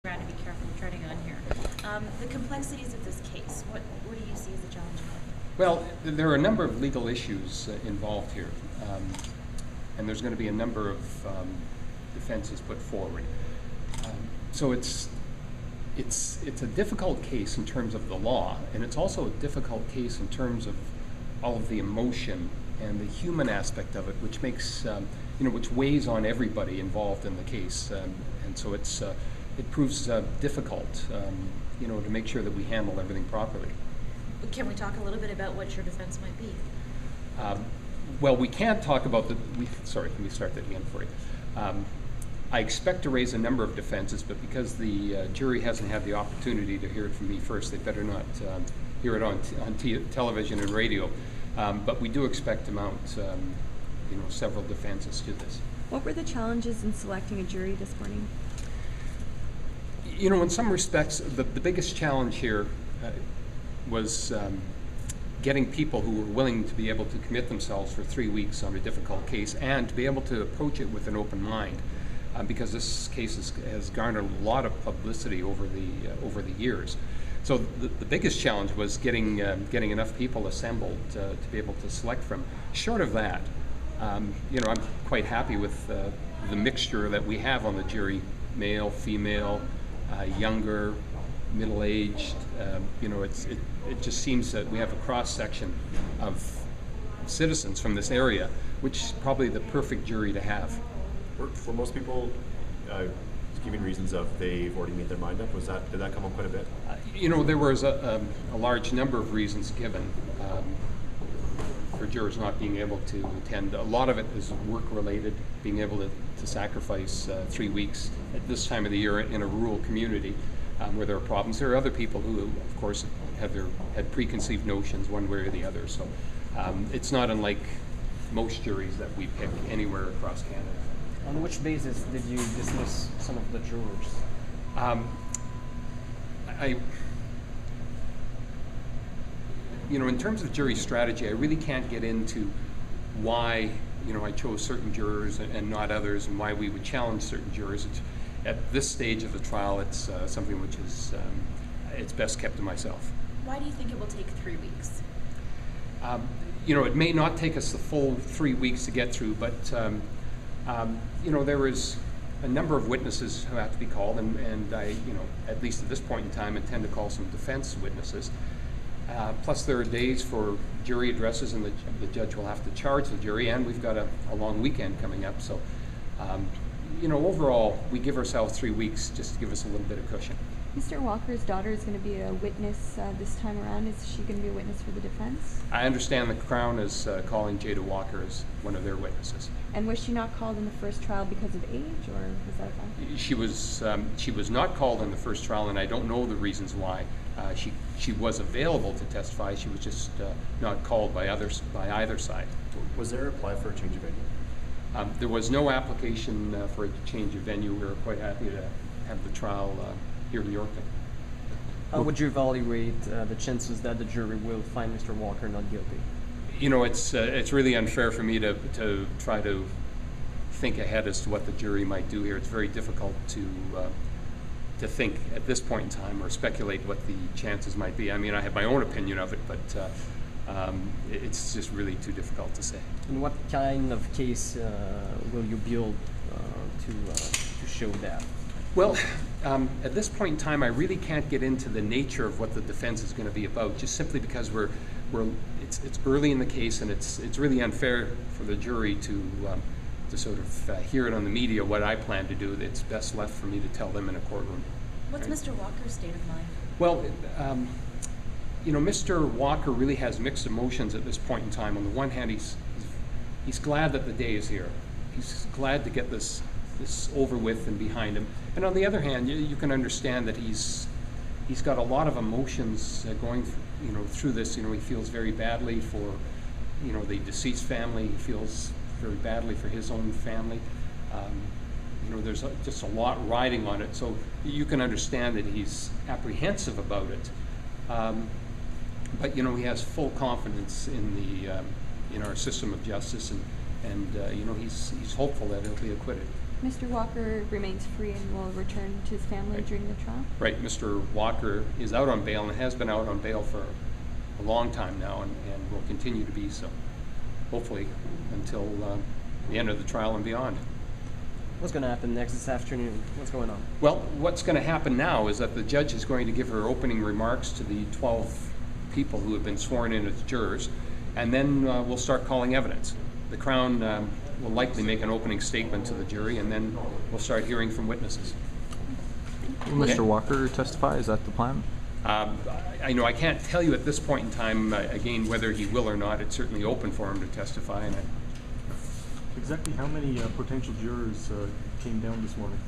Trying to be careful treading on here. The complexities of this case, what do you see as a challenge? Well, there are a number of legal issues involved here, and there's going to be a number of defenses put forward. So it's a difficult case in terms of the law, and it's also a difficult case in terms of all of the emotion and the human aspect of it, which makes which weighs on everybody involved in the case, and so it proves difficult, to make sure that we handle everything properly. Can we talk a little bit about what your defense might be? Well, we can't talk about sorry, let me start that again for you. I expect to raise a number of defenses, but because the jury hasn't had the opportunity to hear it from me first, they better not hear it on television and radio. But we do expect to mount, several defenses to this. What were the challenges in selecting a jury this morning? In some respects, the biggest challenge here was getting people who were willing to be able to commit themselves for 3 weeks on a difficult case and to be able to approach it with an open mind, because this case has garnered a lot of publicity over the years. So the biggest challenge was getting enough people assembled to be able to select from. Short of that, I'm quite happy with the mixture that we have on the jury: male, female, younger, middle-aged. It just seems that we have a cross-section of citizens from this area, which is probably the perfect jury to have. For most people, giving reasons of they've already made their mind up, did that come up quite a bit? There was a large number of reasons given for jurors not being able to attend. A lot of it is work-related, being able to sacrifice 3 weeks at this time of the year in a rural community where there are problems. There are other people who, of course, had preconceived notions one way or the other. So it's not unlike most juries that we pick anywhere across Canada. On which basis did you dismiss some of the jurors? In terms of jury strategy, I really can't get into why, I chose certain jurors and not others, and why we would challenge certain jurors. At this stage of the trial, it's something which is it's best kept to myself. Why do you think it will take 3 weeks? It may not take us the full 3 weeks to get through, but there is a number of witnesses who have to be called, and I, at least at this point in time, intend to call some defense witnesses. Plus, there are days for jury addresses, and the judge will have to charge the jury, and we've got a long weekend coming up. So, overall, we give ourselves 3 weeks just to give us a little bit of cushion. Mr. Walker's daughter is going to be a witness this time around. Is she going to be a witness for the defense? I understand the Crown is calling Jada Walker as one of their witnesses. And was she not called in the first trial because of age, or was that a fact? She was not called in the first trial, and I don't know the reasons why. She was available to testify. She was just not called by either side. Was there a apply for a change of venue? There was no application for a change of venue. We were quite happy to have the trial here in Yorkton. How would you evaluate the chances that the jury will find Mr. Walker not guilty? It's really unfair for me to try to think ahead as to what the jury might do here. It's very difficult to think at this point in time or speculate what the chances might be. I mean, I have my own opinion of it, but it's just really too difficult to say. And what kind of case will you build to show that? Well, at this point in time, I really can't get into the nature of what the defense is going to be about, just simply because it's early in the case, and it's really unfair for the jury to sort of hear it on the media what I plan to do. It's best left for me to tell them in a courtroom. What's Mr. Walker's state of mind? Well, Mr. Walker really has mixed emotions at this point in time. On the one hand, he's glad that the day is here. He's glad to get this over with and behind him. And on the other hand, you can understand that he's got a lot of emotions going through this. He feels very badly for the deceased family. He feels very badly for his own family. There's just a lot riding on it, so you can understand that he's apprehensive about it. But he has full confidence in our system of justice, and he's hopeful that he'll be acquitted. Mr. Walker remains free and will return to his family Right. during the trial? Right, Mr. Walker is out on bail and has been out on bail for a long time now and will continue to be so, hopefully until the end of the trial and beyond. What's going to happen next this afternoon? What's going on? Well, what's going to happen now is that the judge is going to give her opening remarks to the 12 people who have been sworn in as jurors, and then we'll start calling evidence. The Crown will likely make an opening statement to the jury, and then we'll start hearing from witnesses. Will Okay. Mr. Walker testify? Is that the plan? I know I can't tell you at this point in time, again, whether he will or not. It's certainly open for him to testify, and Exactly how many potential jurors came down this morning?